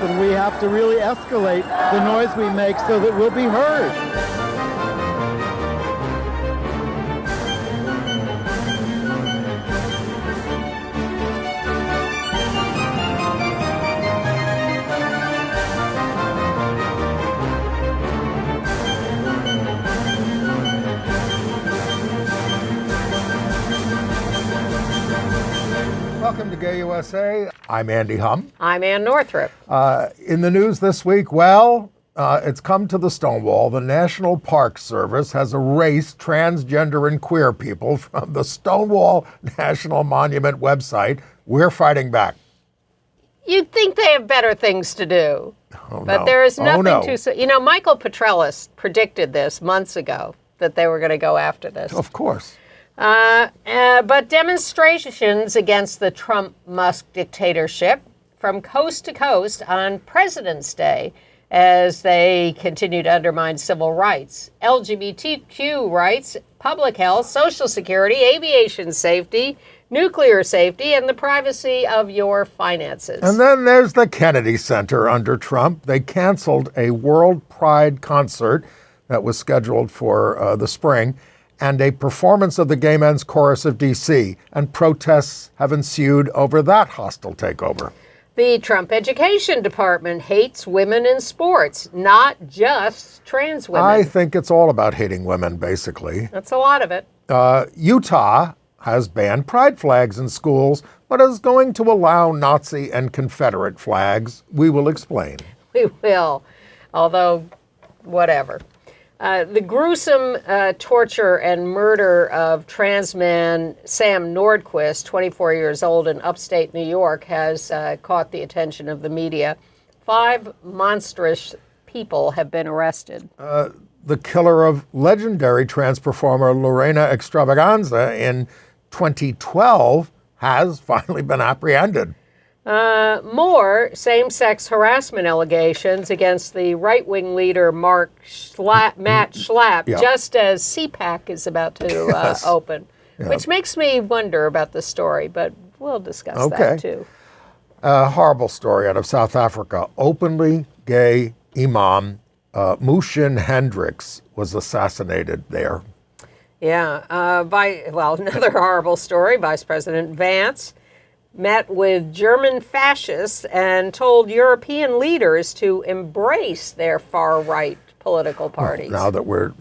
and we have to really escalate the noise we make so that we'll be heard. Welcome to Gay USA. I'm Andy Hum. I'm Ann Northrop. In the news this week, it's come to the Stonewall. The National Park Service has erased transgender and queer people from the Stonewall National Monument website. We're fighting back. You'd think they have better things to do. But there is nothing to... You know, Michael Petrelis predicted this months ago, that they were going to go after this. Of course. But demonstrations against the Trump-Musk dictatorship from coast to coast on President's Day as they continue to undermine civil rights, LGBTQ rights, public health, Social Security, aviation safety, nuclear safety, and the privacy of your finances. And then there's the Kennedy Center under Trump. They canceled a World Pride concert that was scheduled for the spring, and a performance of the Gay Men's Chorus of D.C., and protests have ensued over that hostile takeover. The Trump Education Department hates women in sports, not just trans women. I think it's all about hating women, basically. That's a lot of it. Utah has banned pride flags in schools, but is going to allow Nazi and Confederate flags. We will explain. We will, although whatever. The gruesome torture and murder of trans man Sam Nordquist, 24 years old, in upstate New York, has caught the attention of the media. 5 monstrous people have been arrested. The killer of legendary trans performer Lorena Xtravaganza in 2012 has finally been apprehended. More same-sex harassment allegations against the right-wing leader Matt Schlapp, just as CPAC is about to open, which makes me wonder about the story, but we'll discuss that too. A horrible story out of South Africa. Openly gay Imam Muhsin Hendricks was assassinated there. Yeah, another horrible story. Vice President Vance met with German fascists and told European leaders to embrace their far-right political parties. Now that we're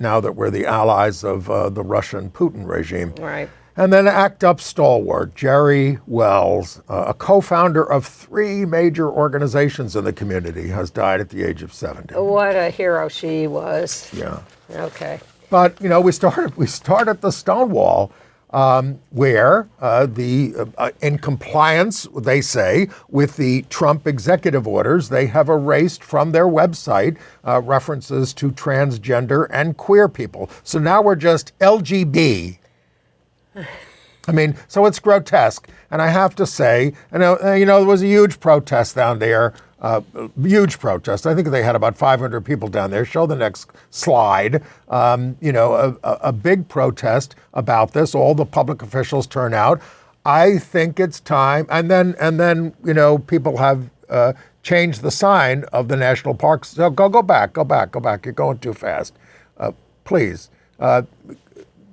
the allies of the Russian Putin regime. Right. And then ACT UP stalwart Gerri Wells, a co-founder of 3 major organizations in the community, has died at the age of 70. What a hero she was. Yeah. Okay. But you know, we start at the Stonewall. Where in compliance, they say, with the Trump executive orders, they have erased from their website references to transgender and queer people. So now we're just LGB. I mean, so it's grotesque. And I have to say, there was a huge protest down there. Huge protest. I think they had about 500 people down there. Show the next slide. A big protest about this. All the public officials turn out. I think it's time. And then people have changed the sign of the national parks. So go back. You're going too fast. Please.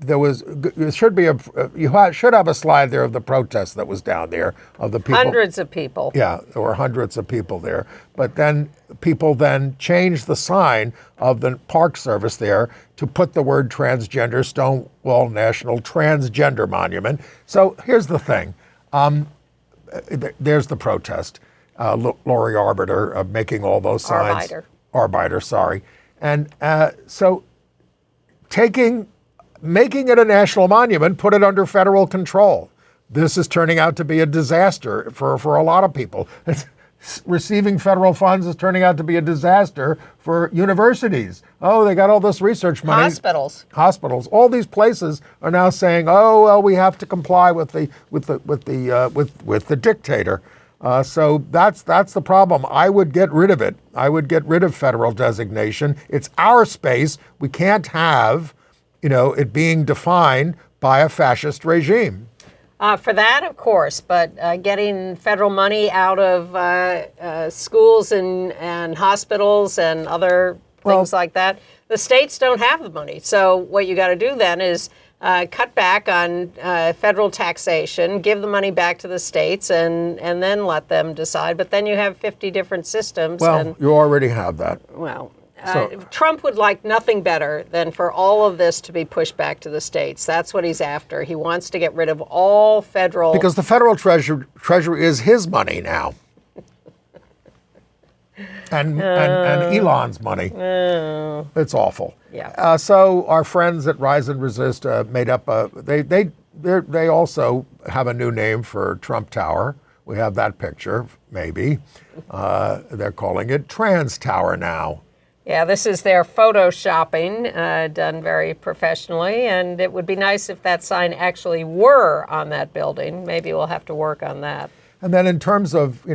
You should have a slide there of the protest that was down there, of the people. Hundreds of people. Yeah, there were hundreds of people there. But then people changed the sign of the Park Service there to put the word transgender, Stonewall National Transgender Monument. So here's the thing. There's the protest. Lori Arbiter making all those signs. Arbiter, sorry. And so making it a national monument, put it under federal control. This is turning out to be a disaster for a lot of people. Receiving federal funds is turning out to be a disaster for universities. Oh, they got all this research money. Hospitals. All these places are now saying, oh, well, we have to comply with the dictator. So that's the problem. I would get rid of it. I would get rid of federal designation. It's our space. We can't have it being defined by a fascist regime. For that, of course, but getting federal money out of schools and hospitals and other things like that, the states don't have the money. So what you got to do then is cut back on federal taxation, give the money back to the states, and then let them decide. But then you have 50 different systems. Well, you already have that. Well, So- Trump would like nothing better than for all of this to be pushed back to the states. That's what he's after. He wants to get rid of all federal... Because the federal treasury is his money now. And Elon's money. It's awful. Yeah. So our friends at Rise and Resist made up they also have a new name for Trump Tower. We have that picture, maybe. They're calling it Trans Tower now. Yeah, this is their photoshopping, done very professionally, and it would be nice if that sign actually were on that building. Maybe we'll have to work on that. And then in terms of,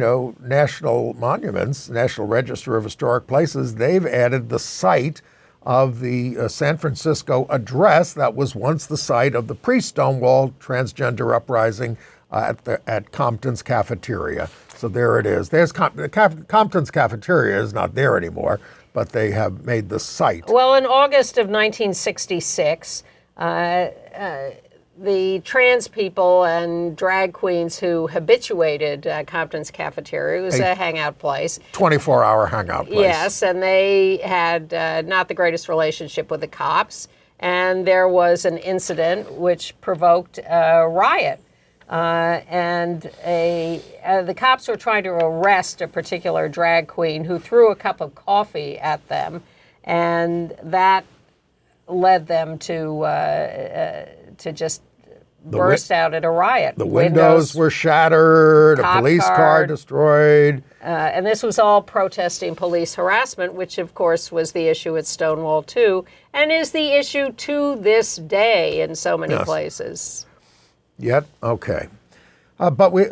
national monuments, National Register of Historic Places, they've added the site of the San Francisco address that was once the site of the pre-Stonewall transgender uprising at Compton's Cafeteria. So there it is. There's Compton's Cafeteria is not there anymore, but they have made the site. Well, in August of 1966, the trans people and drag queens who habituated Compton's Cafeteria, it was a hangout place. 24-hour hangout place. Yes, and they had not the greatest relationship with the cops, and there was an incident which provoked a riot. The cops were trying to arrest a particular drag queen who threw a cup of coffee at them, and that led them to just burst out at a riot. The windows were shattered, a police car destroyed. And this was all protesting police harassment, which of course was the issue at Stonewall too, and is the issue to this day in so many places. Yet, okay. But we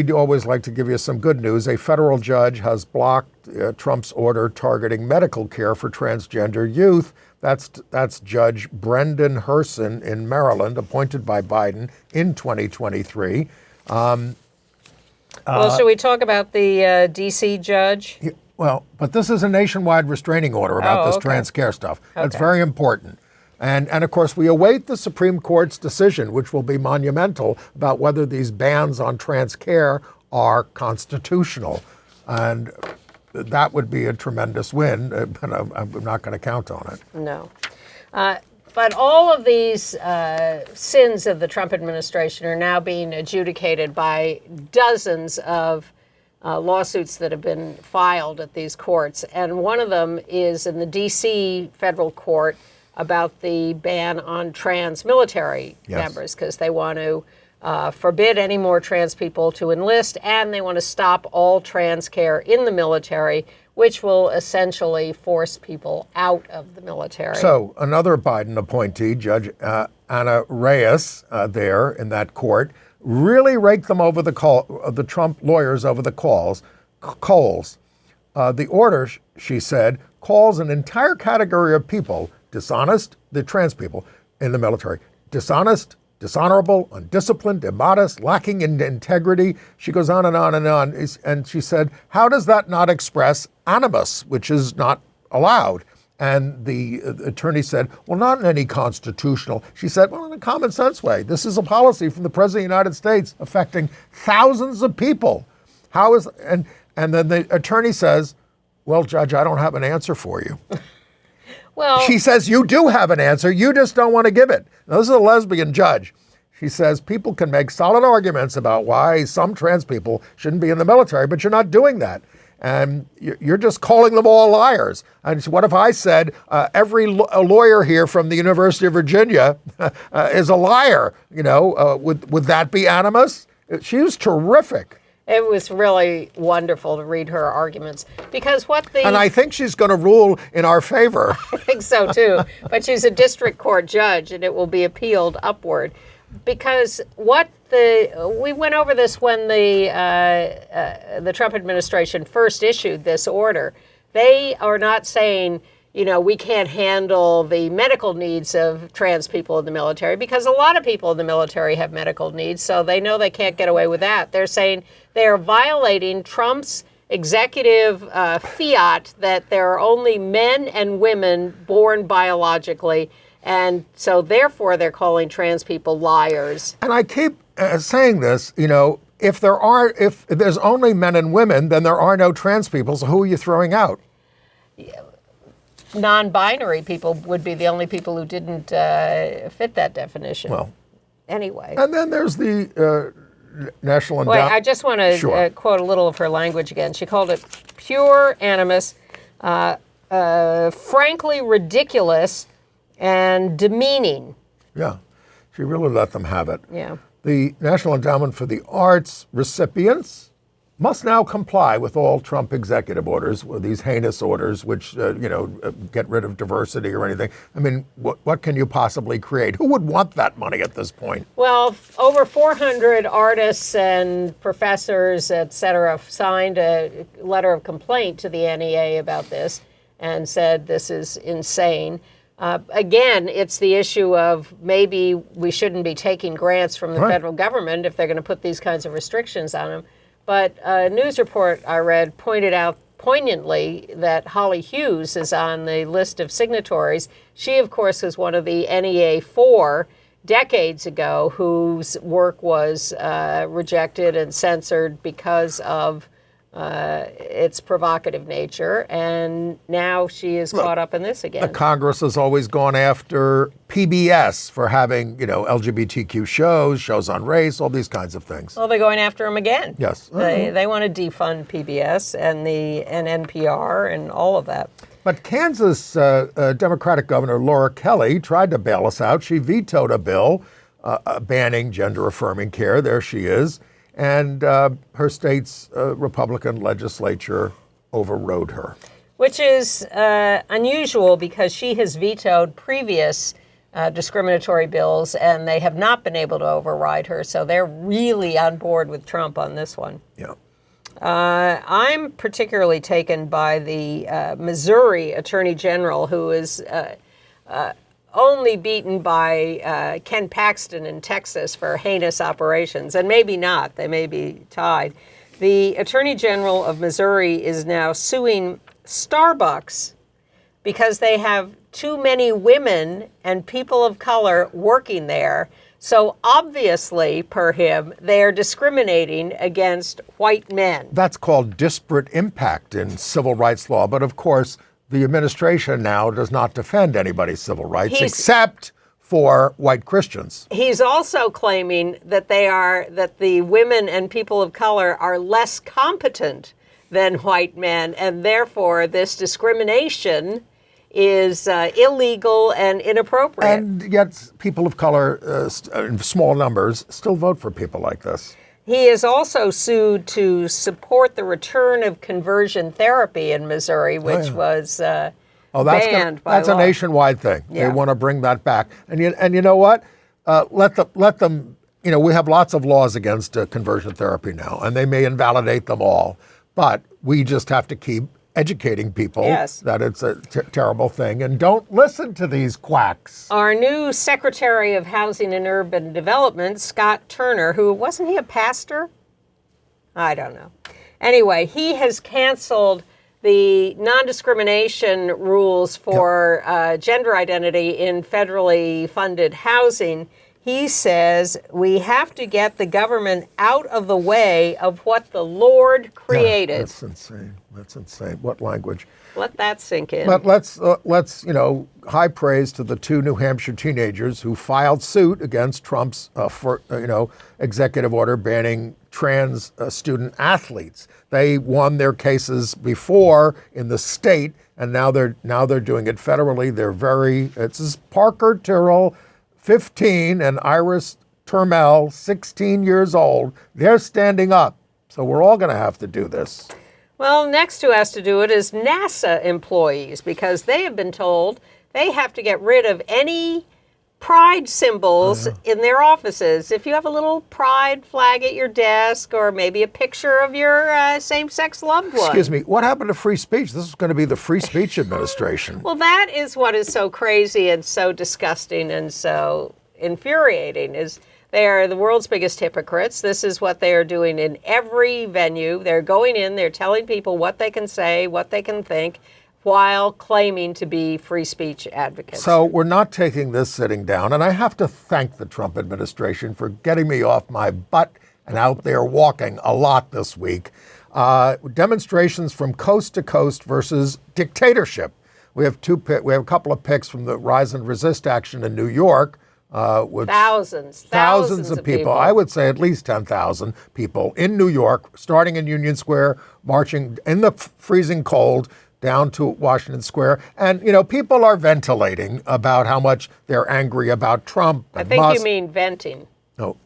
do always like to give you some good news. A federal judge has blocked Trump's order targeting medical care for transgender youth. That's Judge Brendan Herson in Maryland, appointed by Biden in 2023. Well, should we talk about the D.C. judge? Well, but this is a nationwide restraining order about this trans care stuff. That's very important. And of course, we await the Supreme Court's decision, which will be monumental, about whether these bans on trans care are constitutional. And that would be a tremendous win, but I'm not going to count on it. No. But all of these sins of the Trump administration are now being adjudicated by dozens of lawsuits that have been filed at these courts. And one of them is in the D.C. federal court about the ban on trans military members, because they want to forbid any more trans people to enlist, and they want to stop all trans care in the military, which will essentially force people out of the military. So another Biden appointee, Judge Anna Reyes, there in that court, really raked them over the Trump lawyers over the coals. The order, she said, calls an entire category of people dishonest, the trans people in the military, dishonest, dishonorable, undisciplined, immodest, lacking in integrity. She goes on and on and on. And she said, how does that not express animus, which is not allowed? And the attorney said, well, not in any constitutional. She said, well, in a common sense way. This is a policy from the President of the United States affecting thousands of people. How is, and then the attorney says, well, Judge, I don't have an answer for you. Well, she says, you do have an answer, you just don't want to give it. Now, this is a lesbian judge. She says, people can make solid arguments about why some trans people shouldn't be in the military, but you're not doing that. And you're just calling them all liars. And what if I said, every lawyer here from the University of Virginia is a liar? Would that be animus? She was terrific. It was really wonderful to read her arguments, because And I think she's going to rule in our favor. I think so too, but she's a district court judge and it will be appealed upward. Because we went over this when the Trump administration first issued this order. They are not saying we can't handle the medical needs of trans people in the military, because a lot of people in the military have medical needs, so they know they can't get away with that. They're saying they're violating Trump's executive fiat that there are only men and women born biologically, and so therefore they're calling trans people liars. And I keep saying this, if there's only men and women, then there are no trans people, so who are you throwing out? Non-binary people would be the only people who didn't fit that definition. Well, anyway. And then there's the National Wait, Endowment. I just want to quote a little of her language again. She called it pure animus, frankly ridiculous, and demeaning. Yeah, she really let them have it. Yeah. The National Endowment for the Arts recipients must now comply with all Trump executive orders, with these heinous orders, which, get rid of diversity or anything. I mean, what can you possibly create? Who would want that money at this point? Well, over 400 artists and professors, et cetera, signed a letter of complaint to the NEA about this and said this is insane. Again, it's the issue of maybe we shouldn't be taking grants from the federal government if they're going to put these kinds of restrictions on them. But a news report I read pointed out poignantly that Holly Hughes is on the list of signatories. She, of course, was one of the NEA 4 decades ago whose work was rejected and censored because of its provocative nature, and now she is caught up in this again. The Congress has always gone after PBS for having, LGBTQ shows on race, all these kinds of things. Well, they're going after them again. Yes. They want to defund PBS and NPR and all of that. But Kansas Democratic Governor Laura Kelly tried to bail us out. She vetoed a bill banning gender-affirming care. There she is. And her state's Republican legislature overrode her. Which is unusual because she has vetoed previous discriminatory bills and they have not been able to override her. So they're really on board with Trump on this one. Yeah. I'm particularly taken by the Missouri Attorney General, who is only beaten by Ken Paxton in Texas for heinous operations, and maybe not. They may be tied. The Attorney General of Missouri is now suing Starbucks because they have too many women and people of color working there. So obviously, per him, they are discriminating against white men. That's called disparate impact in civil rights law. But of course, the administration now does not defend anybody's civil rights except for white Christians. He's also claiming that the women and people of color are less competent than white men, and therefore this discrimination is illegal and inappropriate. And yet people of color, in small numbers, still vote for people like this. He is also sued to support the return of conversion therapy in Missouri, which was banned by That's law. a nationwide thing. Yeah. They want to bring that back. And you know what? Let them. We have lots of laws against conversion therapy now, and they may invalidate them all. But we just have to keep educating people that it's a terrible thing, and don't listen to these quacks. Our new Secretary of Housing and Urban Development, Scott Turner, who wasn't he a pastor? I don't know. Anyway, he has canceled the non-discrimination rules for gender identity in federally funded housing. He says we have to get the government out of the way of what the Lord created. Yeah, that's insane. That's insane. What language? Let that sink in. But let's high praise to the 2 New Hampshire teenagers who filed suit against Trump's executive order banning trans student athletes. They won their cases before in the state, and now they're doing it federally. It's Parker Tyrrell, 15, and Iris Turmel, 16 years old. They're standing up. So we're all going to have to do this. Well, next who has to do it is NASA employees, because they have been told they have to get rid of any pride symbols in their offices. If you have a little pride flag at your desk, or maybe a picture of your same-sex loved one. Excuse me, what happened to free speech? This is going to be the free speech administration. Well, that is what is so crazy and so disgusting and so infuriating, is they are the world's biggest hypocrites. This is what they are doing in every venue. They're going in, they're telling people what they can say, what they can think, while claiming to be free speech advocates. So we're not taking this sitting down, and I have to thank the Trump administration for getting me off my butt and out there walking a lot this week. Demonstrations from coast to coast versus dictatorship. We have a couple of pics from the Rise and Resist action in New York. With thousands of people. I would say at least 10,000 people in New York, starting in Union Square, marching in the freezing cold down to Washington Square. And, people are ventilating about how much they're angry about Trump and I think Musk. you mean venting. No,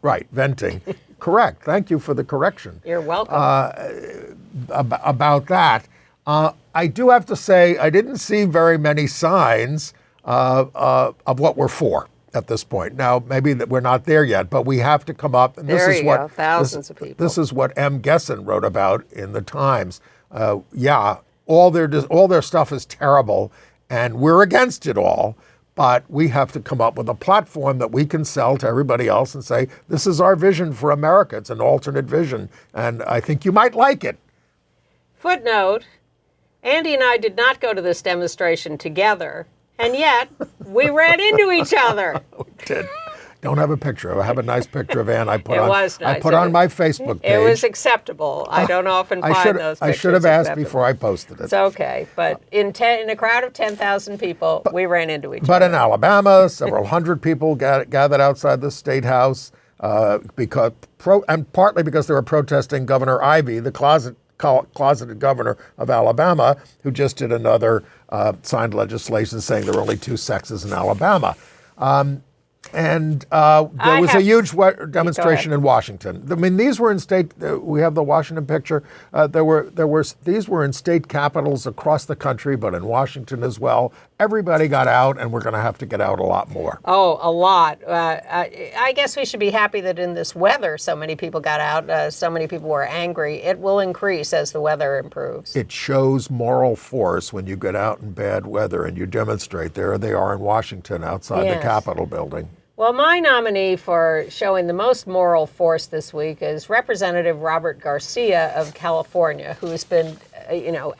right, venting. Correct. Thank you for the correction. You're welcome. About that. I do have to say, I didn't see very many signs of what we're for at this point. Now, maybe that we're not there yet, but we have to come up. And there you go. Thousands of people. This is what M. Gesson wrote about in the Times. All their stuff is terrible, and we're against it all. But we have to come up with a platform that we can sell to everybody else and say, this is our vision for America. It's an alternate vision, and I think you might like it. Footnote, Andy and I did not go to this demonstration together, and yet we ran into each other. We did. Don't have a picture of it. I have a nice picture of Ann. I put nice. on my Facebook page. It was acceptable. I don't often find those pictures I should have asked acceptable. before I posted it. It's okay. But in a crowd of 10,000 people, we ran into each other. But in Alabama, several hundred people gathered outside the State House and partly because they were protesting Governor Ivey, the closeted governor of Alabama, who just did another signed legislation saying there are only two sexes in Alabama. And there was a huge demonstration in Washington. I mean, these were in state. We have the Washington picture. These were in state capitals across the country, but in Washington as well. Everybody got out, and we're going to have to get out a lot more. Oh, a lot. I guess we should be happy that in this weather, so many people got out. So many people were angry. It will increase as the weather improves. It shows moral force when you get out in bad weather and you demonstrate. There they are in Washington outside the Capitol building. Well, my nominee for showing the most moral force this week is Representative Robert Garcia of California, who has been,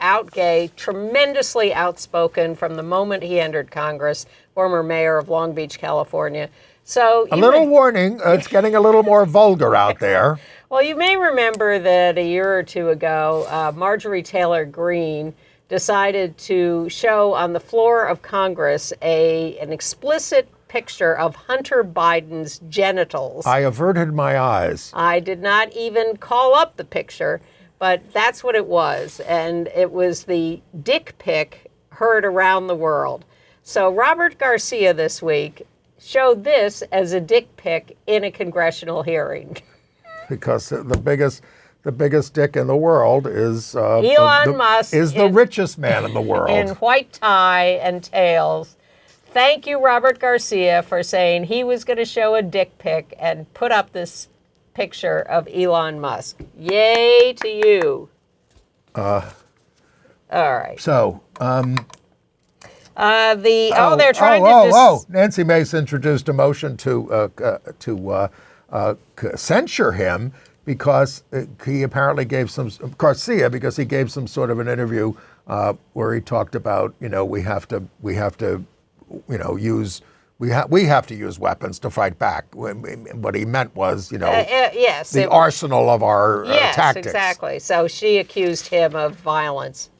out gay, tremendously outspoken from the moment he entered Congress, former mayor of Long Beach, California. So a little warning, it's getting a little more vulgar out there. Well, you may remember that a year or two ago, Marjorie Taylor Greene decided to show on the floor of Congress an explicit picture of Hunter Biden's genitals. I averted my eyes. I did not even call up the picture, but that's what it was. And it was the dick pic heard around the world. So Robert Garcia this week showed this as a dick pic in a congressional hearing. Because the biggest dick in the world is Elon Musk is the richest man in the world. In white tie and tails. Thank you, Robert Garcia, for saying he was going to show a dick pic and put up this picture of Elon Musk. Yay to you. All right. So, they're trying to Nancy Mace introduced a motion to censure him because he apparently gave some Garcia because he gave some sort of an interview where he talked about we have to use weapons to fight back. What he meant was, the arsenal of our tactics. Yes, exactly. So she accused him of violence.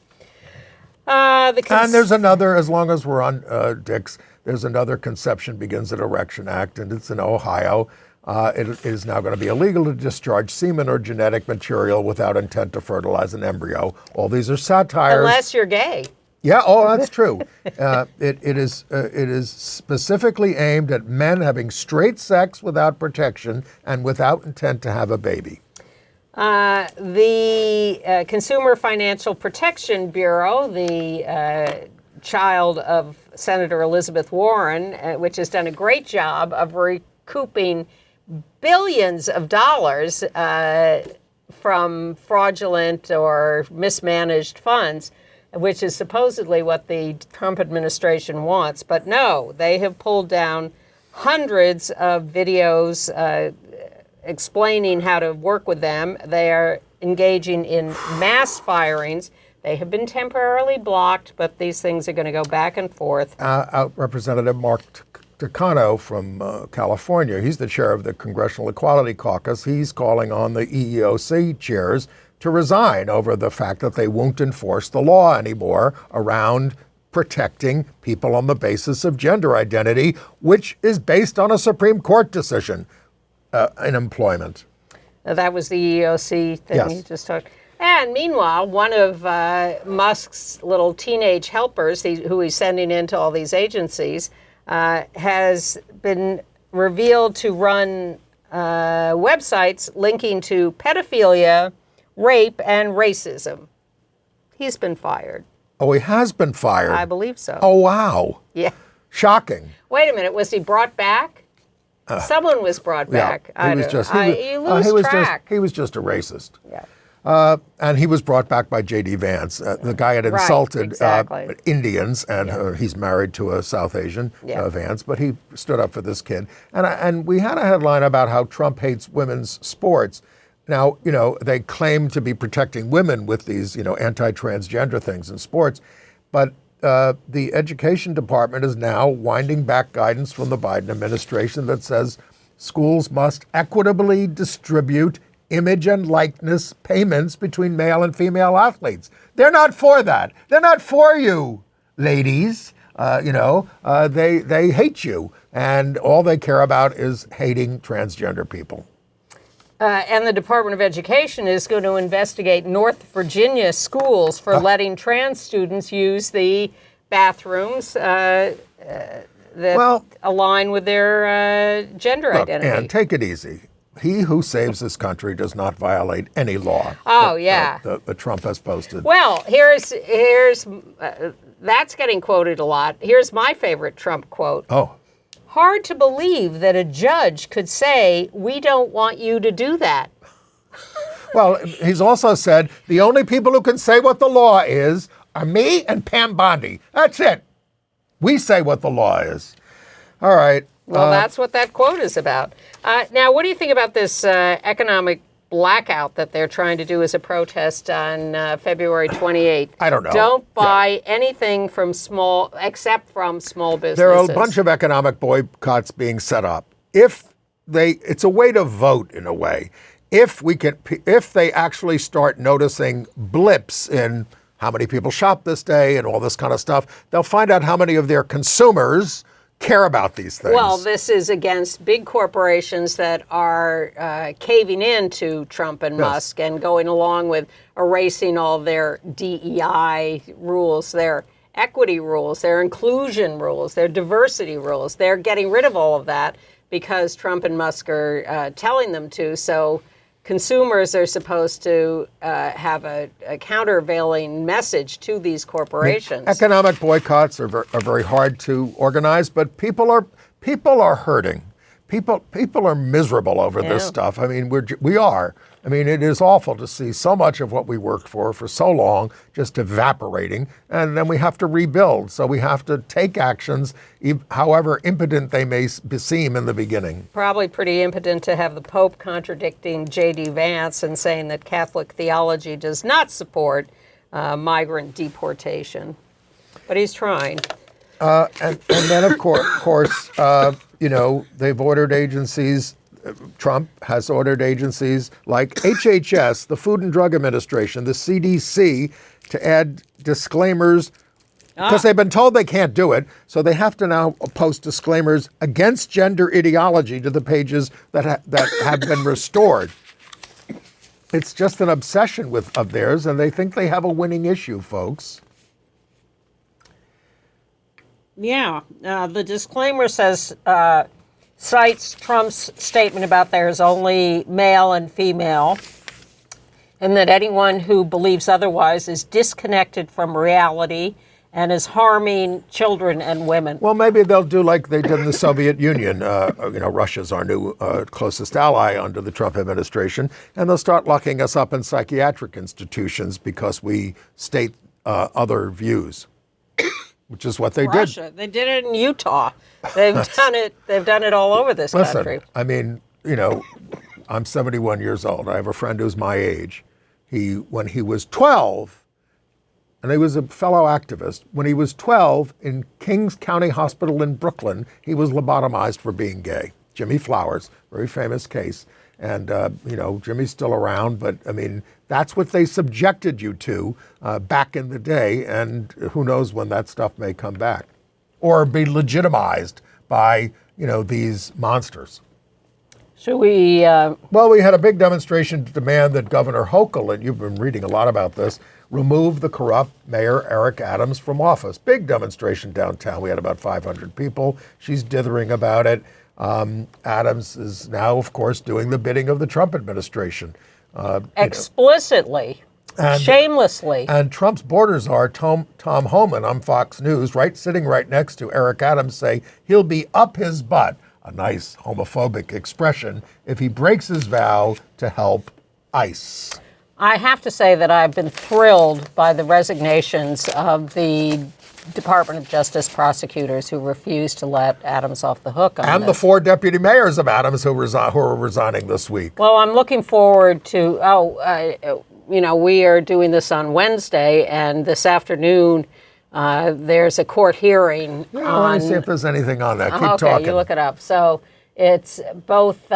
And there's another, as long as we're on dicks, there's another Conception Begins at Erection Act, and it's in Ohio. It is now going to be illegal to discharge semen or genetic material without intent to fertilize an embryo. All these are satires. Unless you're gay. Yeah, that's true. It is specifically aimed at men having straight sex without protection and without intent to have a baby. The Consumer Financial Protection Bureau, the child of Senator Elizabeth Warren, which has done a great job of recouping billions of dollars from fraudulent or mismanaged funds, which is supposedly what the Trump administration wants. But no, they have pulled down hundreds of videos explaining how to work with them. They are engaging in mass firings. They have been temporarily blocked, but these things are going to go back and forth. Representative Mark Takano from California, he's the chair of the Congressional Equality Caucus. He's calling on the EEOC chairs to resign over the fact that they won't enforce the law anymore around protecting people on the basis of gender identity, which is based on a Supreme Court decision in employment. That was the EEOC thing Yes. you just talked. And meanwhile, one of Musk's little teenage helpers, who he's sending into all these agencies, has been revealed to run websites linking to pedophilia, rape, and racism. He's been fired. Oh, he has been fired? I believe so. Oh, wow. Yeah. Shocking. Wait a minute, was he brought back? Someone was brought back. Yeah, You lose track. He was just a racist. Yeah. And he was brought back by J.D. Vance. The guy had insulted exactly. Indians, and he's married to a South Asian, Vance, but he stood up for this kid. And we had a headline about how Trump hates women's sports. Now, they claim to be protecting women with these, anti-transgender things in sports, but the Education Department is now winding back guidance from the Biden administration that says schools must equitably distribute image and likeness payments between male and female athletes. They're not for that. They're not for you, ladies. They hate you, and all they care about is hating transgender people. And the Department of Education is going to investigate North Virginia schools for letting trans students use the bathrooms that align with their gender identity. And take it easy. He who saves this country does not violate any law. That Trump has posted. Well, here's that's getting quoted a lot. Here's my favorite Trump quote. Oh. Hard to believe that a judge could say, "We don't want you to do that." Well, he's also said the only people who can say what the law is are me and Pam Bondi. That's it. We say what the law is. All right. Well, that's what that quote is about. Now, what do you think about this economic blackout that they're trying to do as a protest on February 28th? I don't know. Don't buy anything except from small businesses. There are a bunch of economic boycotts being set up. It's a way to vote in a way. If they actually start noticing blips in how many people shop this day and all this kind of stuff, they'll find out how many of their consumers care about these things. Well, this is against big corporations that are caving in to Trump and Musk and going along with erasing all their DEI rules, their equity rules, their inclusion rules, their diversity rules. They're getting rid of all of that because Trump and Musk are telling them to. So consumers are supposed to have a countervailing message to these corporations. Economic boycotts are very hard to organize, but people are hurting. People are miserable over this stuff. I mean, we are. I mean, it is awful to see so much of what we worked for so long just evaporating, and then we have to rebuild. So we have to take actions, however impotent they may seem in the beginning. Probably pretty impotent to have the Pope contradicting J.D. Vance and saying that Catholic theology does not support migrant deportation. But he's trying. And then, of course, they've ordered agencies. Trump has ordered agencies like HHS, the Food and Drug Administration, the CDC, to add disclaimers because they've been told they can't do it. So they have to now post disclaimers against gender ideology to the pages that have been restored. It's just an obsession of theirs, and they think they have a winning issue, folks. Yeah, the disclaimer says, cites Trump's statement about there's only male and female, and that anyone who believes otherwise is disconnected from reality and is harming children and women. Well, maybe they'll do like they did in the Soviet Union. Russia's our new closest ally under the Trump administration, and they'll start locking us up in psychiatric institutions because we state other views, which is what they Russia. did. They did it in Utah. They've done it. They've done it all over this country. I mean, I'm 71 years old. I have a friend who's my age. When he was 12. And he was a fellow activist. When he was 12, in Kings County Hospital in Brooklyn, he was lobotomized for being gay. Jimmy Flowers, very famous case. And, Jimmy's still around, but I mean, that's what they subjected you to back in the day. And who knows when that stuff may come back or be legitimized by, these monsters. Should we? Well, we had a big demonstration to demand that Governor Hochul, and you've been reading a lot about this, remove the corrupt Mayor Eric Adams from office. Big demonstration downtown. We had about 500 people. She's dithering about it. Adams is now, of course, doing the bidding of the Trump administration. Explicitly, shamelessly. And Trump's border czar, Tom Homan, on Fox News, sitting right next to Eric Adams, say he'll be up his butt, a nice homophobic expression, if he breaks his vow to help ICE. I have to say that I've been thrilled by the resignations of the Department of Justice prosecutors who refused to let Adams off the hook on and this. the 4 deputy mayors of Adams who are resigning this week. Well, I'm looking forward to, we are doing this on Wednesday, and this afternoon there's a court hearing I want to see if there's anything on that. Keep okay, talking. You look it up. So it's both...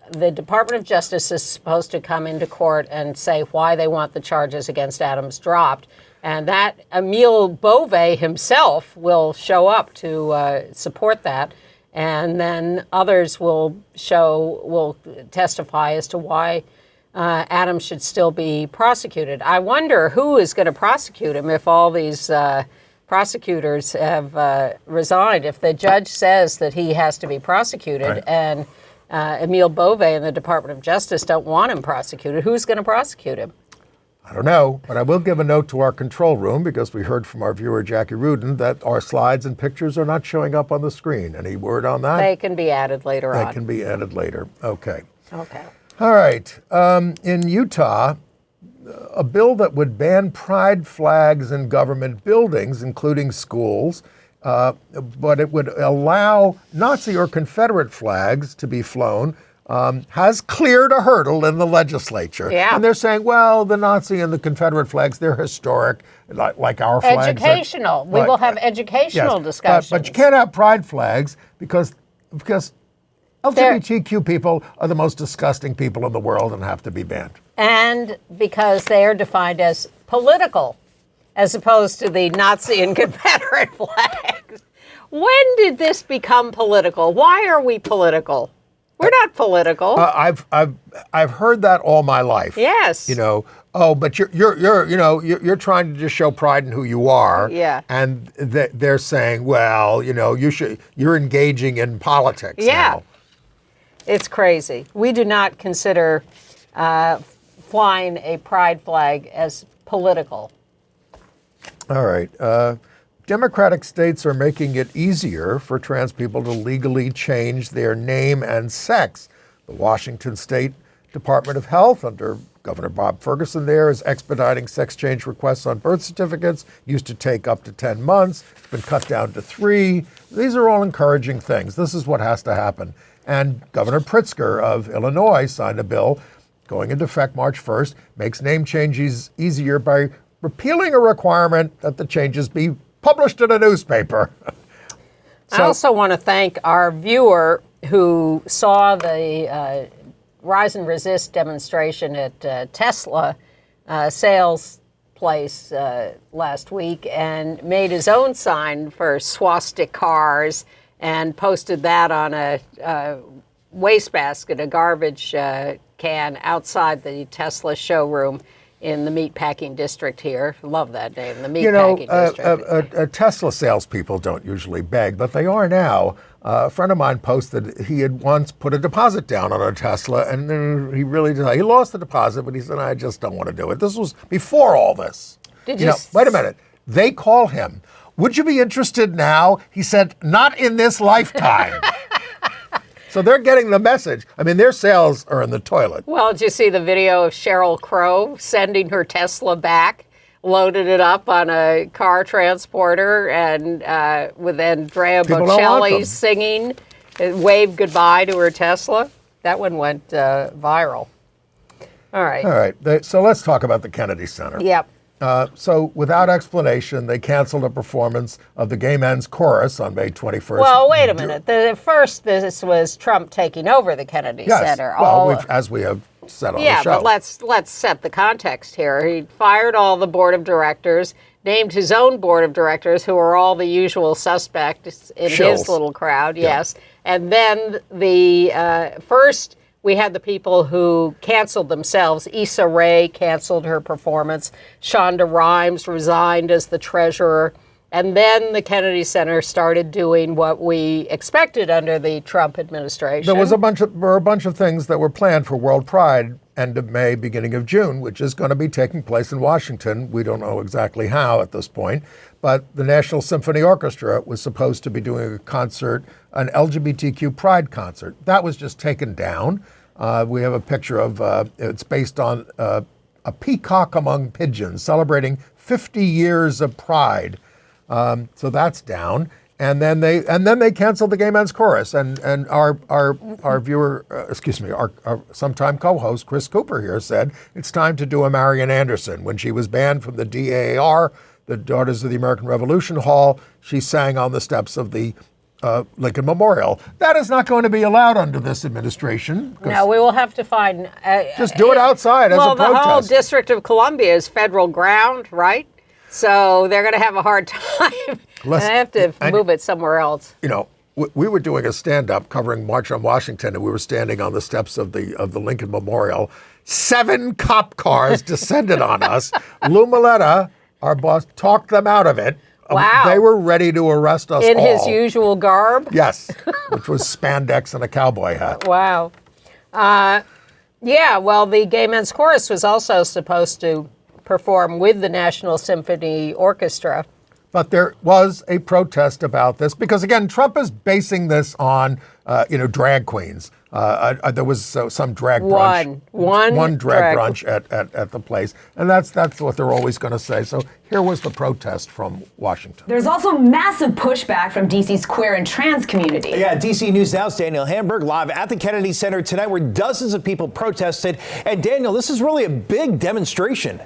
the Department of Justice is supposed to come into court and say why they want the charges against Adams dropped. And that Emile Beauvais himself will show up to support that. And then others will testify as to why Adams should still be prosecuted. I wonder who is going to prosecute him if all these prosecutors have resigned. If the judge says that he has to be prosecuted right. and Emile Beauvais and the Department of Justice don't want him prosecuted, who's going to prosecute him? I don't know, but I will give a note to our control room because we heard from our viewer, Jackie Rudin, that our slides and pictures are not showing up on the screen. Any word on that? They can be added later on. They can be added later. Okay. Okay. All right. In Utah, a bill that would ban pride flags in government buildings, including schools, but it would allow Nazi or Confederate flags to be flown, has cleared a hurdle in the legislature. Yeah. And they're saying, well, the Nazi and the Confederate flags, they're historic, like our flags. Educational. We will have educational discussions. But you can't have pride flags because LGBTQ people are the most disgusting people in the world and have to be banned. And because they are defined as political, as opposed to the Nazi and Confederate flags. When did this become political? Why are we political? We're not political. I've heard that all my life. Yes. But you're trying to just show pride in who you are. Yeah. And they're saying, well, you're engaging in politics now. It's crazy. We do not consider flying a pride flag as political. All right. Democratic states are making it easier for trans people to legally change their name and sex. The Washington State Department of Health, under Governor Bob Ferguson there, is expediting sex change requests on birth certificates. Used to take up to 10 months. It's been cut down to 3. These are all encouraging things. This is what has to happen. And Governor Pritzker of Illinois signed a bill going into effect March 1st, makes name changes easier by repealing a requirement that the changes be published in a newspaper. I also want to thank our viewer who saw the Rise and Resist demonstration at Tesla sales place last week and made his own sign for swastika cars and posted that on a wastebasket, a garbage can outside the Tesla showroom in the meatpacking district here. Love that name, the meatpacking district. Tesla salespeople don't usually beg, but they are now. A friend of mine posted he had once put a deposit down on a Tesla, and then he lost the deposit, but he said, I just don't want to do it. This was before all this. Did you wait a minute. They call him. Would you be interested now? He said, not in this lifetime. So they're getting the message. I mean, their sales are in the toilet. Well, did you see the video of Sheryl Crow sending her Tesla back, loaded it up on a car transporter, and with Andrea Bocelli singing, waved goodbye to her Tesla? That one went viral. All right. So let's talk about the Kennedy Center. Yep. So without explanation, they canceled a performance of the Gay Men's Chorus on May 21st. Well, wait a minute. First, this was Trump taking over the Kennedy Center. Well, as we have said on the show. Yeah, but let's set the context here. He fired all the board of directors, named his own board of directors, who are all the usual suspects in his little crowd, yes. And then first, we had the people who canceled themselves. Issa Rae canceled her performance. Shonda Rhimes resigned as the treasurer. And then the Kennedy Center started doing what we expected under the Trump administration. There were a bunch of things that were planned for World Pride, end of May, beginning of June, which is going to be taking place in Washington. We don't know exactly how at this point. But the National Symphony Orchestra was supposed to be doing a concert, an LGBTQ Pride concert. That was just taken down. We have a picture of, it's based on a peacock among pigeons, celebrating 50 years of Pride. So that's down. And then they canceled the Gay Men's Chorus. And our viewer, our sometime co-host, Chris Cooper here, said it's time to do a Marian Anderson. When she was banned from the DAR, the Daughters of the American Revolution Hall, she sang on the steps of the Lincoln Memorial. That is not going to be allowed under this administration. No, we will have to find... just do it outside as a protest. Well, the whole District of Columbia is federal ground, right? So they're going to have a hard time. They have to move it somewhere else. You know, we were doing a stand-up covering March on Washington, and we were standing on the steps of the Lincoln Memorial. 7 cop cars descended on us. Lou Maletta, our boss, talked them out of it. Wow. They were ready to arrest us in all. his usual garb? Yes, which was spandex and a cowboy hat. Wow. Yeah, well, the Gay Men's Chorus was also supposed to perform with the National Symphony Orchestra. But there was a protest about this because, again, Trump is basing this on, drag queens. There was some drag brunch. One drag brunch at the place. And that's what they're always going to say. So here was the protest from Washington. There's also massive pushback from D.C.'s queer and trans community. Yeah, D.C. News Now's Daniel Hamburg live at the Kennedy Center tonight where dozens of people protested. And Daniel, this is really a big demonstration.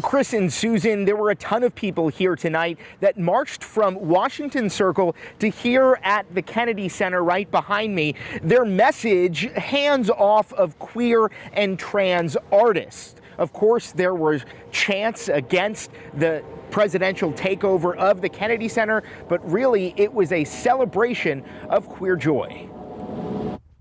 Chris and Susan, there were a ton of people here tonight that marched from Washington Circle to here at the Kennedy Center right behind me. Their message, hands off of queer and trans artists. Of course, there were chants against the presidential takeover of the Kennedy Center, but really it was a celebration of queer joy.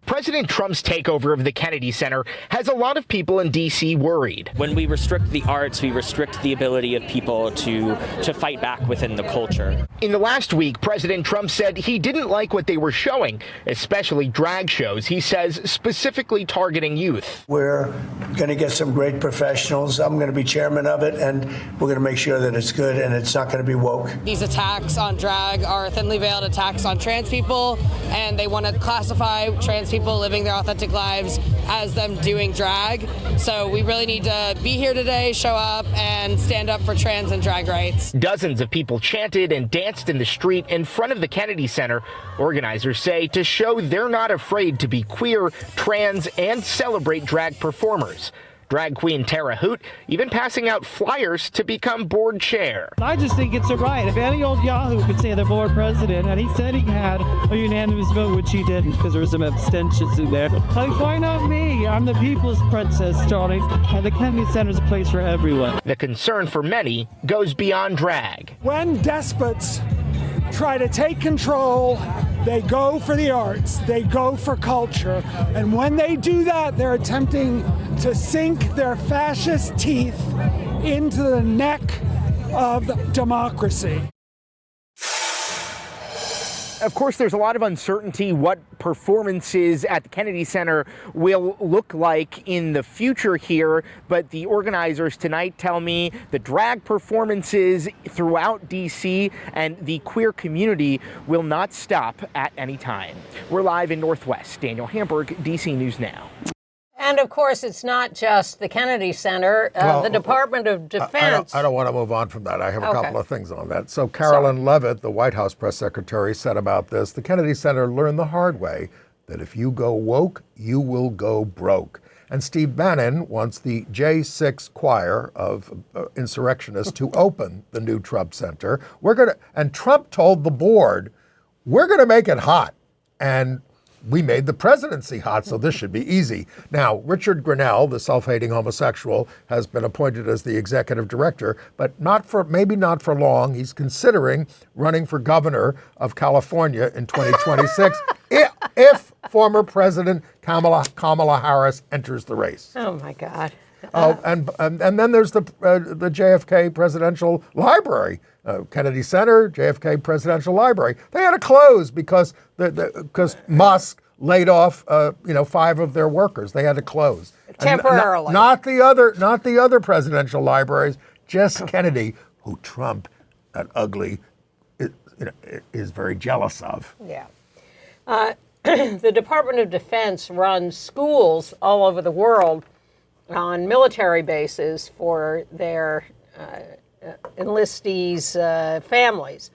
President Trump's takeover of the Kennedy Center has a lot of people in D.C. worried. When we restrict the arts, we restrict the ability of people to fight back within the culture. In the last week, President Trump said he didn't like what they were showing, especially drag shows, he says, specifically targeting youth. We're going to get some great professionals. I'm going to be chairman of it, and we're going to make sure that it's good and it's not going to be woke. These attacks on drag are thinly veiled attacks on trans people, and they want to classify trans people living their authentic lives as them doing drag. So we really need to be here today, show up, and stand up for trans and drag rights. Dozens of people chanted and danced in the street in front of the Kennedy Center, organizers say, to show they're not afraid to be queer, trans, and celebrate drag performers. Drag queen Tara Hoot even passing out flyers to become board chair. I just think it's a right. If any old Yahoo could say they're board president, and he said he had a unanimous vote, which he didn't because there was some abstentions in there. Like, why not me? I'm the people's princess, darling, and the Kennedy Center's a place for everyone. The concern for many goes beyond drag. When despots try to take control, they go for the arts, they go for culture, and when they do that, they're attempting to sink their fascist teeth into the neck of democracy. Of course, there's a lot of uncertainty what performances at the Kennedy Center will look like in the future here, but the organizers tonight tell me the drag performances throughout D.C. and the queer community will not stop at any time. We're live in Northwest. Daniel Hamburg, D.C. News Now. And of course, it's not just the Kennedy Center. The Department of Defense. I don't want to move on from that. I have a couple of things on that. So Carolyn Leavitt, the White House press secretary, said about this, the Kennedy Center learned the hard way that if you go woke, you will go broke. And Steve Bannon wants the J6 choir of insurrectionists to open the new Trump Center. And Trump told the board, we're going to make it hot. And we made the presidency hot, so this should be easy. Now, Richard Grenell, the self-hating homosexual, has been appointed as the executive director, but maybe not for long. He's considering running for governor of California in 2026 if former President Kamala Harris enters the race. Oh my God. And then there's the JFK Presidential Library, Kennedy Center, JFK Presidential Library. They had to close because Musk laid off 5 of their workers. They had to close temporarily. Not the other presidential libraries, just Kennedy, who Trump, that ugly, is very jealous of. Yeah. The Department of Defense runs schools all over the world on military bases for their enlistees' families.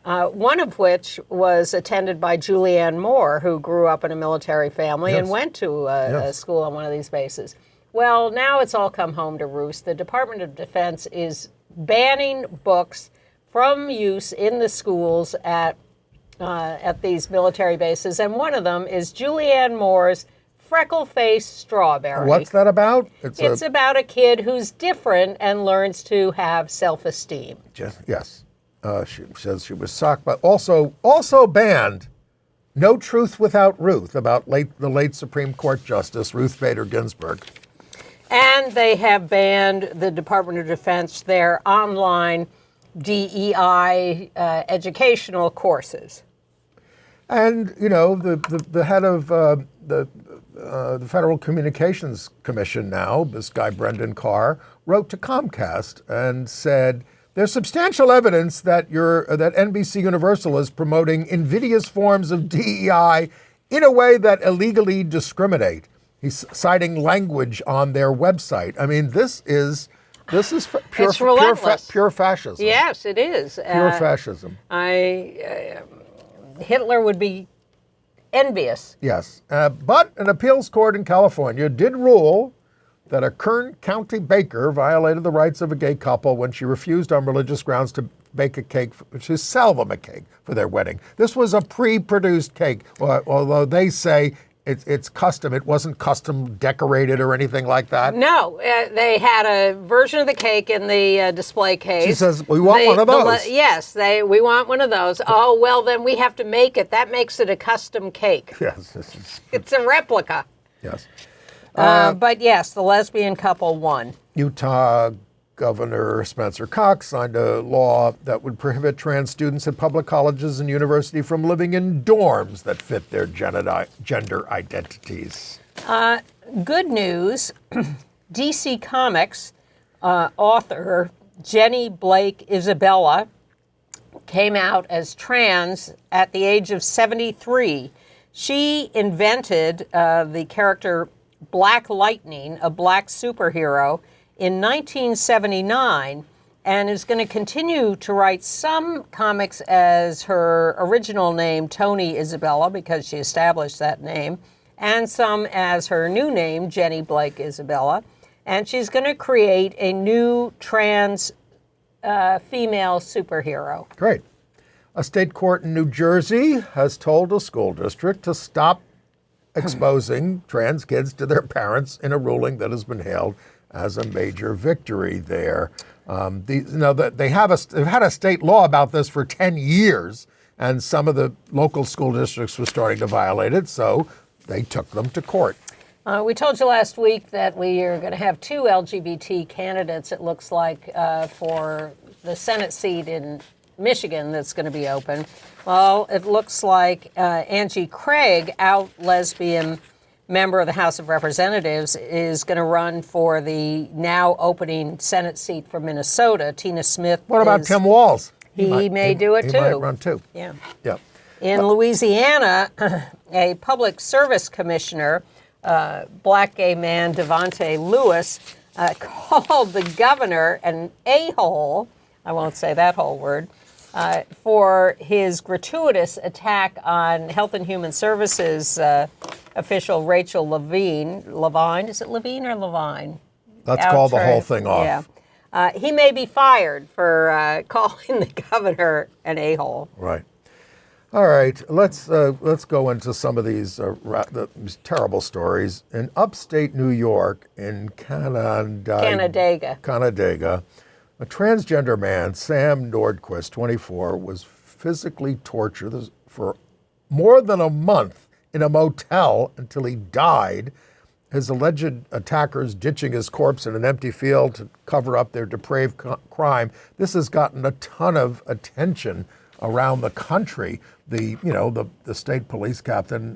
One of which was attended by Julianne Moore, who grew up in a military family and went to a school on one of these bases. Well, now it's all come home to roost. The Department of Defense is banning books from use in the schools at these military bases, and one of them is Julianne Moore's Freckle-Faced Strawberry. What's that about? It's about a kid who's different and learns to have self-esteem. Yes. She says she was shocked, but also banned No Truth Without Ruth about the late Supreme Court Justice Ruth Bader Ginsburg. And they have banned the Department of Defense their online DEI educational courses. And, the head of the Federal Communications Commission now, this guy Brendan Carr, wrote to Comcast and said, there's substantial evidence that NBC Universal is promoting invidious forms of DEI in a way that illegally discriminate. He's citing language on their website. I mean, this is pure fascism. Yes, it is. Pure fascism. Hitler would be envious. Yes, but an appeals court in California did rule that a Kern County baker violated the rights of a gay couple when she refused on religious grounds to bake a cake, to sell them a cake for their wedding. This was a pre-produced cake, although they say it's custom. It wasn't custom decorated or anything like that. No, they had a version of the cake in the display case. She says, we want one of those. We want one of those. Oh, well, then we have to make it. That makes it a custom cake. Yes. It's a replica. Yes. But yes, the lesbian couple won. Utah Governor Spencer Cox signed a law that would prohibit trans students at public colleges and universities from living in dorms that fit their gender identities. Good news, DC Comics author Jenny Blake Isabella came out as trans at the age of 73. She invented the character Black Lightning, a black superhero, in 1979, and is going to continue to write some comics as her original name, Tony Isabella, because she established that name, and some as her new name, Jenny Blake Isabella. And she's going to create a new trans female superhero. Great. A state court in New Jersey has told a school district to stop exposing trans kids to their parents in a ruling that has been hailed as a major victory there. They've had a state law about this for 10 years, and some of the local school districts were starting to violate it, so they took them to court. We told you last week that we are going to have 2 LGBT candidates, it looks like, for the Senate seat in Michigan that's going to be open. Well, it looks like Angie Craig, out lesbian member of the House of Representatives, is going to run for the now opening Senate seat for Minnesota. Tina Smith. What about Tim Walz? He may do it too. He might run too. Yeah. Yeah. In Louisiana, a public service commissioner, black gay man Devontae Lewis, called the governor an a-hole, I won't say that whole word, for his gratuitous attack on Health and Human Services official Rachel Levine. Is it Levine or Levine? Let's call the whole thing off. Yeah. He may be fired for calling the governor an a-hole. Right. All right. Let's go into some of these terrible stories. In upstate New York, in Canandaigua, a transgender man, Sam Nordquist, 24, was physically tortured for more than a month in a motel until he died. His alleged attackers ditching his corpse in an empty field to cover up their depraved crime. This has gotten a ton of attention around the country. The state police captain.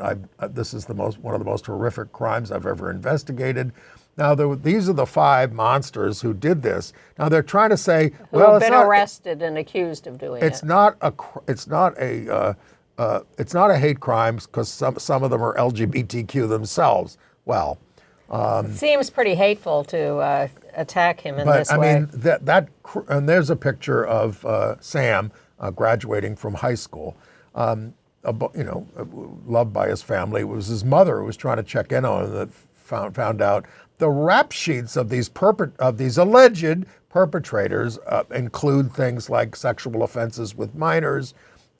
This is one of the most horrific crimes I've ever investigated. Now, these are the 5 monsters who did this. Now they're trying to say, well, it's been arrested and accused of doing it. It's not a hate crime because some of them are LGBTQ themselves. Well, it seems pretty hateful to attack him in this way. But I mean that and there's a picture of Sam graduating from high school. Loved by his family. It was his mother who was trying to check in on him that found out the rap sheets of these alleged perpetrators include things like sexual offenses with minors,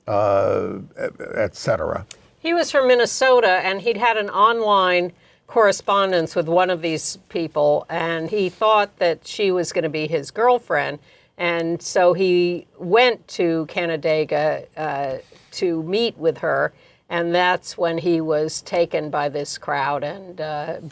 etc. He was from Minnesota, and he'd had an online correspondence with one of these people, and he thought that she was going to be his girlfriend. And so he went to Canandaigua to meet with her, and that's when he was taken by this crowd and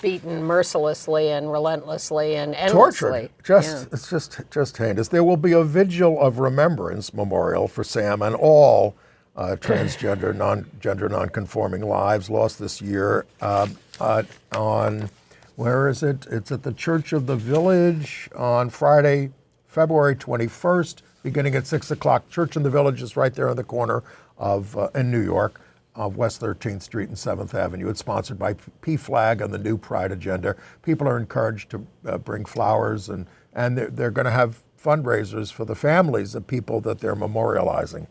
beaten mercilessly and relentlessly and endlessly. Tortured. It's just heinous. There will be a vigil of remembrance memorial for Sam and all transgender, gender non-conforming lives lost this year on, where is it? It's at the Church of the Village on Friday, February 21st, beginning at 6 o'clock. Church in the Village is right there on the corner of in New York, of West 13th Street and 7th Avenue. It's sponsored by PFLAG and the New Pride Agenda. People are encouraged to bring flowers, and they're going to have fundraisers for the families of people that they're memorializing.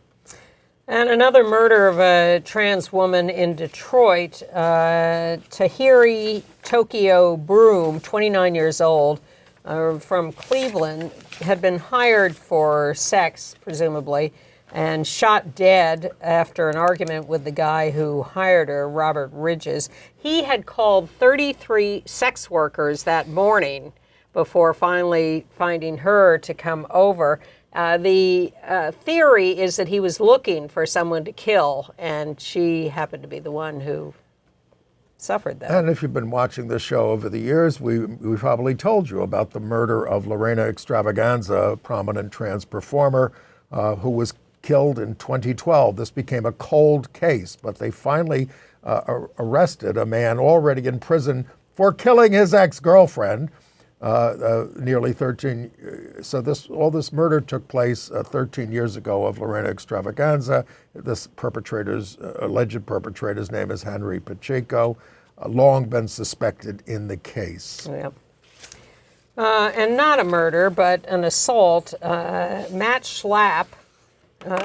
And another murder of a trans woman in Detroit, Tahiri Tokyo Broom, 29 years old, from Cleveland, had been hired for sex, presumably, and shot dead after an argument with the guy who hired her, Robert Ridges. He had called 33 sex workers that morning before finally finding her to come over. The theory is that he was looking for someone to kill, and she happened to be the one who suffered that. And if you've been watching this show over the years, we probably told you about the murder of Lorena Xtravaganza, a prominent trans performer who was killed in 2012. This became a cold case, but they finally arrested a man already in prison for killing his ex-girlfriend. Nearly 13. So all this murder took place 13 years ago of Lorena Xtravaganza. This alleged perpetrator's name is Henry Pacheco, long been suspected in the case. Yeah. And not a murder, but an assault. Matt Schlapp,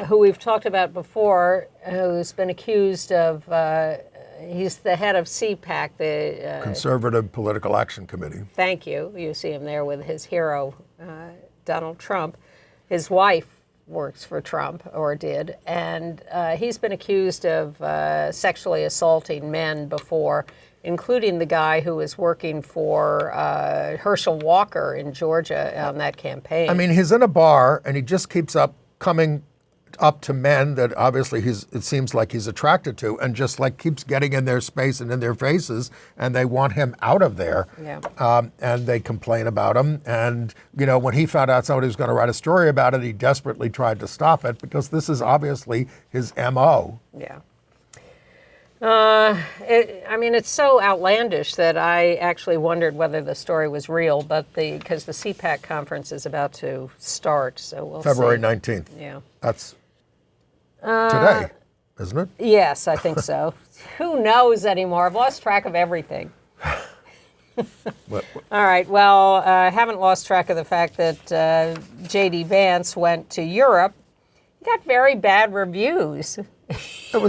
who we've talked about before, who's been accused of. He's the head of CPAC, the Conservative Political Action Committee. Thank you. You see him there with his hero, Donald Trump. His wife works for Trump, or did, and he's been accused of sexually assaulting men before, including the guy who was working for Herschel Walker in Georgia on that campaign. I mean, he's in a bar, and he just keeps up coming up to men that obviously it seems like he's attracted to, and just like keeps getting in their space and in their faces, and they want him out of there. Yeah. And they complain about him. And, when he found out somebody was going to write a story about it, he desperately tried to stop it, because this is obviously his MO. Yeah. It's so outlandish that I actually wondered whether the story was real, but because the CPAC conference is about to start, so we'll February see. 19th. Yeah. That's today, isn't it? Yes, I think so. Who knows anymore? I've lost track of everything. All right, well, I haven't lost track of the fact that J.D. Vance went to Europe. He got very bad reviews. It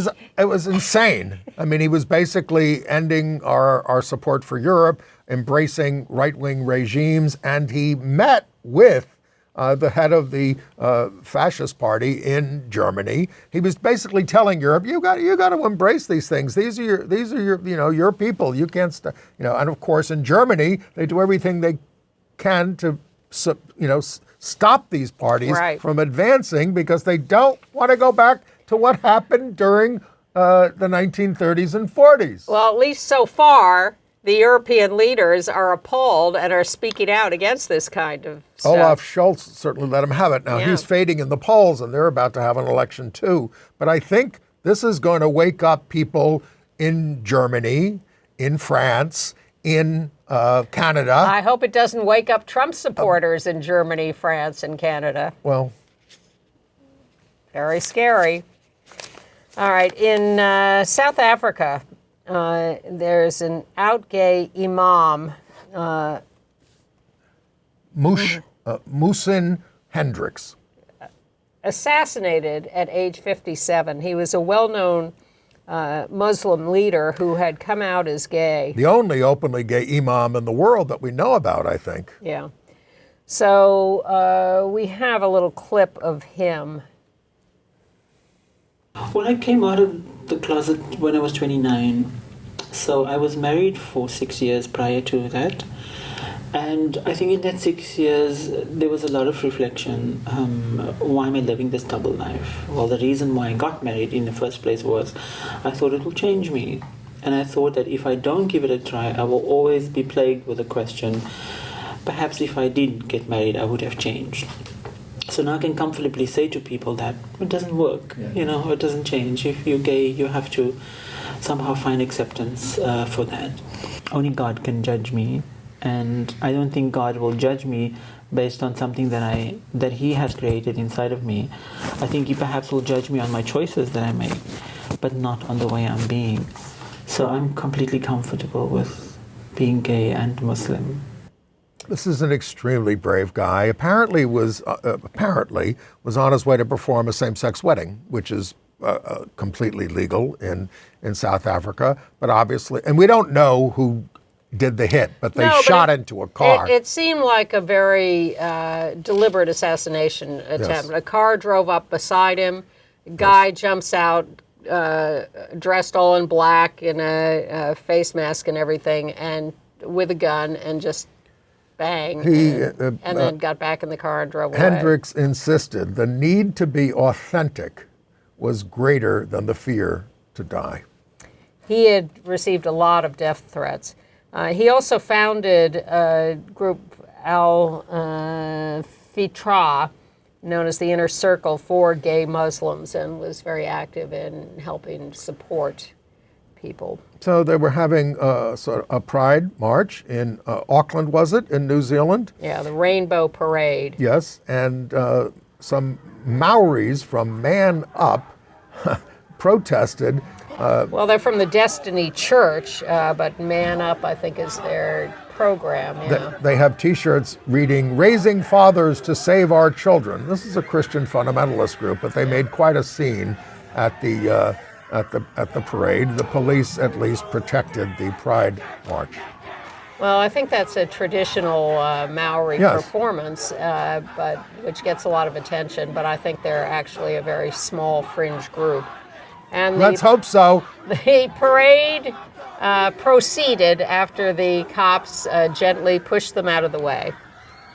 was insane. I mean, he was basically ending our support for Europe, embracing right-wing regimes, and he met with the head of the fascist party in Germany. He was basically telling Europe, you got to embrace these things. These are your your people. You can't and of course in Germany they do everything they can to stop these parties from advancing, because they don't want to go back to what happened during the 1930s and 40s. Well, at least so far, the European leaders are appalled and are speaking out against this kind of stuff. Olaf Scholz certainly let him have it. Now, he's fading in the polls, and they're about to have an election too. But I think this is going to wake up people in Germany, in France, in Canada. I hope it doesn't wake up Trump supporters in Germany, France, and Canada. Well, very scary. All right, in South Africa, there's an out gay Imam, Muhsin Hendricks, assassinated at age 57. He was a well-known Muslim leader who had come out as gay. The only openly gay Imam in the world that we know about, I think. Yeah. So we have a little clip of him. Well, I came out of the closet when I was 29. So I was married for 6 years prior to that. And I think in that 6 years, there was a lot of reflection. Why am I living this double life? Well, the reason why I got married in the first place was I thought it will change me. And I thought that if I don't give it a try, I will always be plagued with the question, perhaps if I did get married, I would have changed. So now I can comfortably say to people that it doesn't work, it doesn't change. If you're gay, you have to somehow find acceptance for that. Only God can judge me, and I don't think God will judge me based on something that He has created inside of me. I think He perhaps will judge me on my choices that I make, but not on the way I'm being. So I'm completely comfortable with being gay and Muslim. This is an extremely brave guy. Apparently was on his way to perform a same-sex wedding, which is completely legal in South Africa. But obviously, and we don't know who did the hit, but they shot into a car. It seemed like a very deliberate assassination attempt. Yes. A car drove up beside him. A guy jumps out, dressed all in black in a face mask and everything, and with a gun, and just bang, and then got back in the car and drove away. Hendricks insisted the need to be authentic was greater than the fear to die. He had received a lot of death threats. He also founded a group, Al-Fitra, known as the Inner Circle for Gay Muslims, and was very active in helping support people. So they were having sort of a pride march in Auckland, was it, in New Zealand? Yeah, the Rainbow Parade. Yes, and some Maoris from Man Up protested. Well, they're from the Destiny Church, but Man Up, I think, is their program. Yeah. They have T-shirts reading, "Raising Fathers to Save Our Children." This is a Christian fundamentalist group, but they made quite a scene at the parade. The police at least protected the Pride March. Well, I think that's a traditional Maori performance, but which gets a lot of attention. But I think they're actually a very small fringe group. And let's hope so. The parade proceeded after the cops gently pushed them out of the way.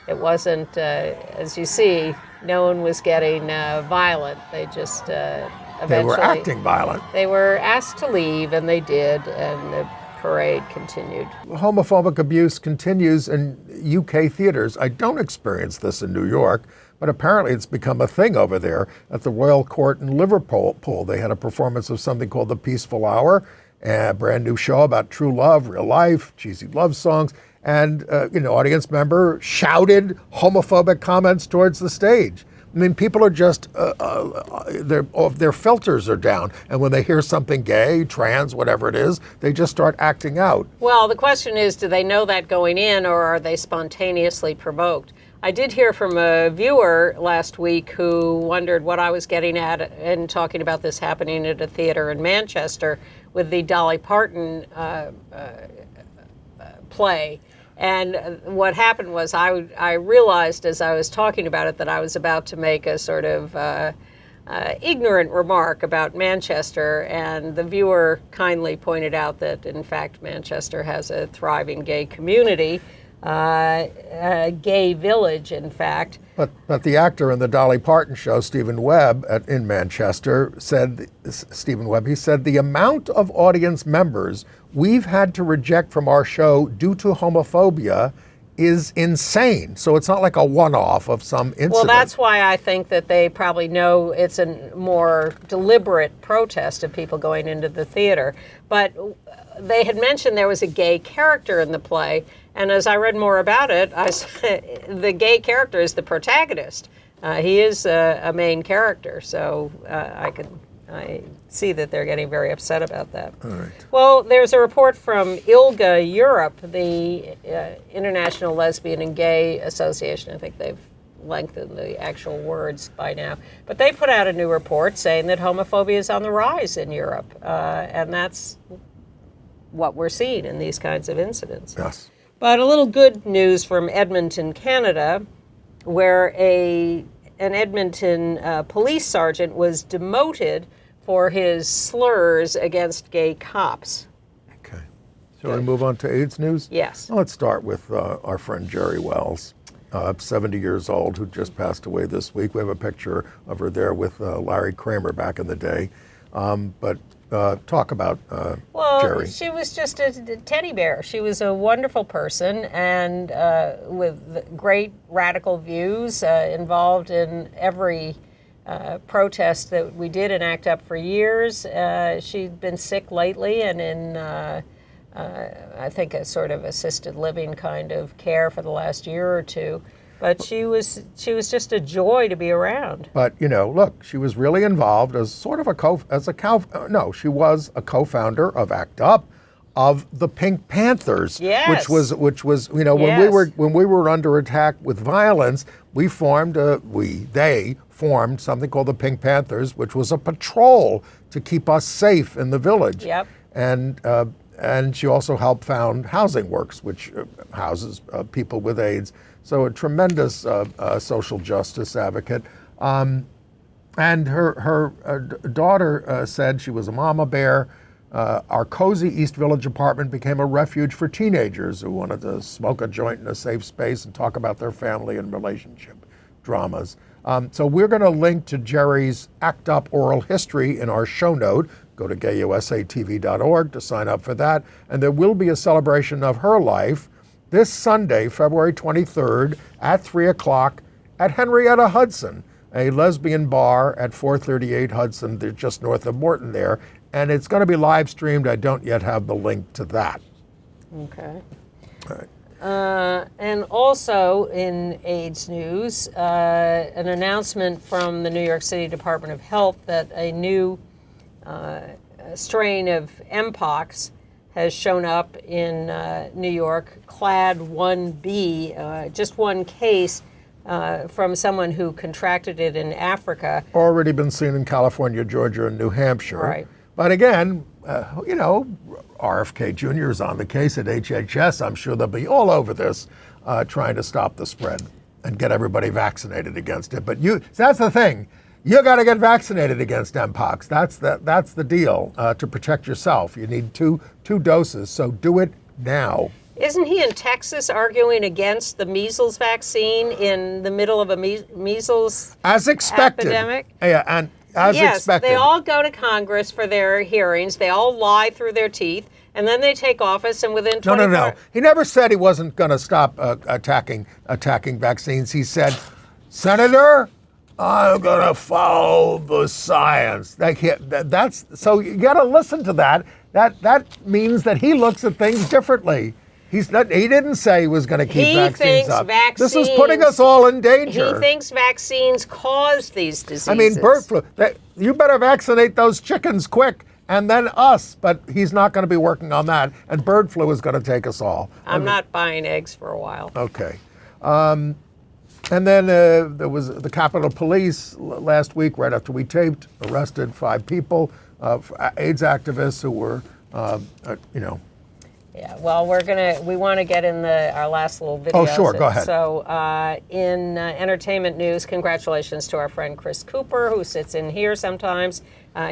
It wasn't, as you see, no one was getting violent. They just eventually... They were acting violent. They were asked to leave, and they did, and the parade continued. Homophobic abuse continues in UK theaters. I don't experience this in New York, but apparently it's become a thing over there. At the Royal Court in Liverpool, they had a performance of something called The Peaceful Hour, a brand new show about true love, real life, cheesy love songs, and audience member shouted homophobic comments towards the stage. I mean, people are just, their filters are down. And when they hear something gay, trans, whatever it is, they just start acting out. Well, the question is, do they know that going in, or are they spontaneously provoked? I did hear from a viewer last week who wondered what I was getting at in talking about this happening at a theater in Manchester with the Dolly Parton play. And what happened was I realized as I was talking about it that I was about to make a sort of ignorant remark about Manchester, and the viewer kindly pointed out that, in fact, Manchester has a thriving gay community, a gay village, in fact. But the actor in the Dolly Parton show, Stephen Webb, in Manchester, said, he said, the amount of audience members we've had to reject from our show due to homophobia is insane. So it's not like a one-off of some incident. Well, that's why I think that they probably know it's a more deliberate protest of people going into the theater. But they had mentioned there was a gay character in the play, and as I read more about it, the gay character is the protagonist. He is a main character, so I see that they're getting very upset about that. All right. Well, there's a report from ILGA Europe, the International Lesbian and Gay Association. I think they've lengthened the actual words by now. But they put out a new report saying that homophobia is on the rise in Europe. And that's what we're seeing in these kinds of incidents. Yes. But a little good news from Edmonton, Canada, where an Edmonton police sergeant was demoted for his slurs against gay cops. Okay. Shall we move on to AIDS news? Yes. Well, let's start with our friend Gerri Wells, 70 years old, who just passed away this week. We have a picture of her there with Larry Kramer back in the day. But talk about Gerri. She was just a teddy bear. She was a wonderful person, and with great radical views, involved in every protest that we did in ACT UP for years. She'd been sick lately and in, I think, a sort of assisted living kind of care for the last year or two. But she was just a joy to be around. But look, she was really involved as sort of she was a co-founder of ACT UP, of the Pink Panthers, yes. which was when yes. we were under attack with violence, they formed something called the Pink Panthers, which was a patrol to keep us safe in the village. Yep. And she also helped found Housing Works, which houses people with AIDS. So a tremendous social justice advocate. And her daughter said she was a mama bear. Our cozy East Village apartment became a refuge for teenagers who wanted to smoke a joint in a safe space and talk about their family and relationship dramas. So we're going to link to Gerri's ACT UP oral history in our show note. Go to gayusatv.org to sign up for that. And there will be a celebration of her life this Sunday, February 23rd at 3 o'clock at Henrietta Hudson, a lesbian bar at 438 Hudson. They're just north of Morton there. And it's going to be live streamed. I don't yet have the link to that. Okay. All right. And also in AIDS news, an announcement from the New York City Department of Health that a new strain of Mpox has shown up in New York, Clad 1B, just one case from someone who contracted it in Africa. Already been seen in California, Georgia, and New Hampshire. Right. But again, RFK Jr. is on the case at HHS. I'm sure they'll be all over this, trying to stop the spread and get everybody vaccinated against it. But that's the thing. You got to get vaccinated against Mpox. That's the deal to protect yourself. You need two doses, so do it now. Isn't he in Texas arguing against the measles vaccine in the middle of a measles as expected epidemic? Yeah, and as expected. They all go to Congress for their hearings. They all lie through their teeth, and then they take office. And within 24 No. He never said he wasn't going to stop attacking vaccines. He said, "Senator, I'm going to follow the science." That's so you got to listen to that. That means that he looks at things differently. He didn't say he was going to keep vaccines up. This is putting us all in danger. He thinks vaccines cause these diseases. I mean, bird flu. You better vaccinate those chickens quick, and then us. But he's not going to be working on that. And bird flu is going to take us all. I'm not buying eggs for a while. Okay. And then there was the Capitol Police last week, right after we taped, arrested 5 people, AIDS activists who were, Yeah, well, we want to get in our last little video. Oh, sure, go ahead. So in entertainment news, congratulations to our friend Chris Cooper, who sits in here sometimes.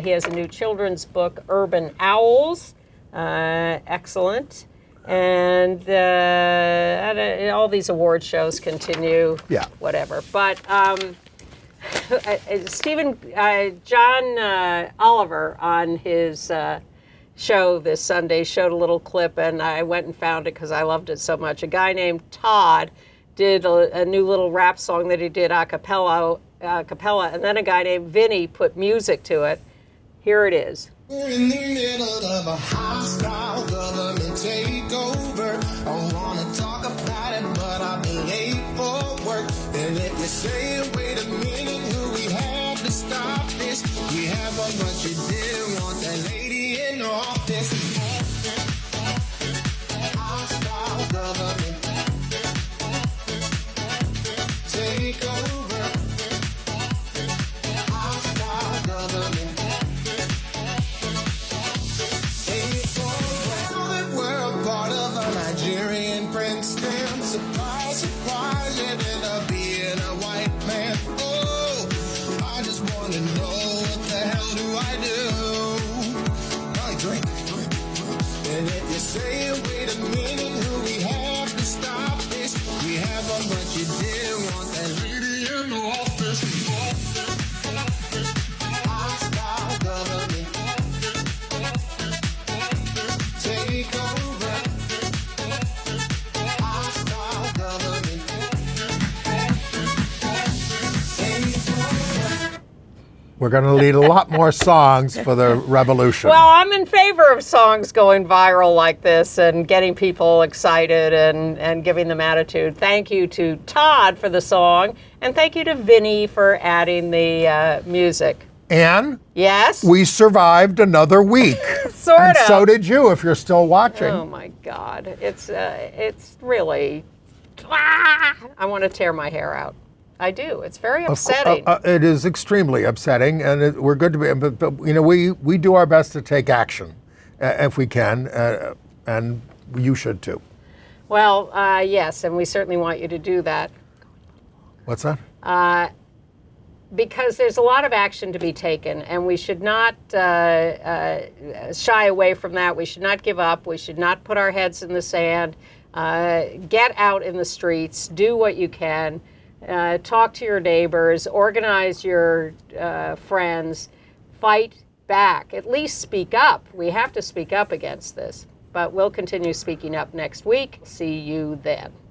He has a new children's book, Urban Owls. Excellent. And all these award shows continue. Yeah. Whatever. But John Oliver on his show this Sunday showed a little clip, and I went and found it because I loved it so much. A guy named Todd did a new little rap song that he did a cappella, and then a guy named Vinny put music to it. Here it is. We're in the middle of a hostile government takeover. I want to talk about it, but I'll be late for work. And if you say, wait a minute, who we have to stop this? We have one, but you didn't want that lady in office. Hostile government takeover. Hostile government. Nigerian Princeton, surprise, surprise, you ended up being a white man. Oh, I just want to know what the hell do I do? I drink. And if you say, wait a minute, who we have to stop this? We have one, but you didn't want that lady in the office. Hostile government. Take over. We're going to need a lot more songs for the revolution. Well, I'm in favor of songs going viral like this and getting people excited and giving them attitude. Thank you to Todd for the song, and thank you to Vinny for adding the music. Ann? Yes? We survived another week. Sort and of. so did you, if you're still watching. Oh, my God. It's really... I want to tear my hair out. I do. It's very upsetting. It is extremely upsetting, and we're good to be. But we do our best to take action if we can, and you should too. Well, yes, and we certainly want you to do that. What's that? Because there's a lot of action to be taken, and we should not shy away from that. We should not give up. We should not put our heads in the sand. Get out in the streets. Do what you can. Talk to your neighbors, organize your friends, fight back, at least speak up. We have to speak up against this, but we'll continue speaking up next week. See you then.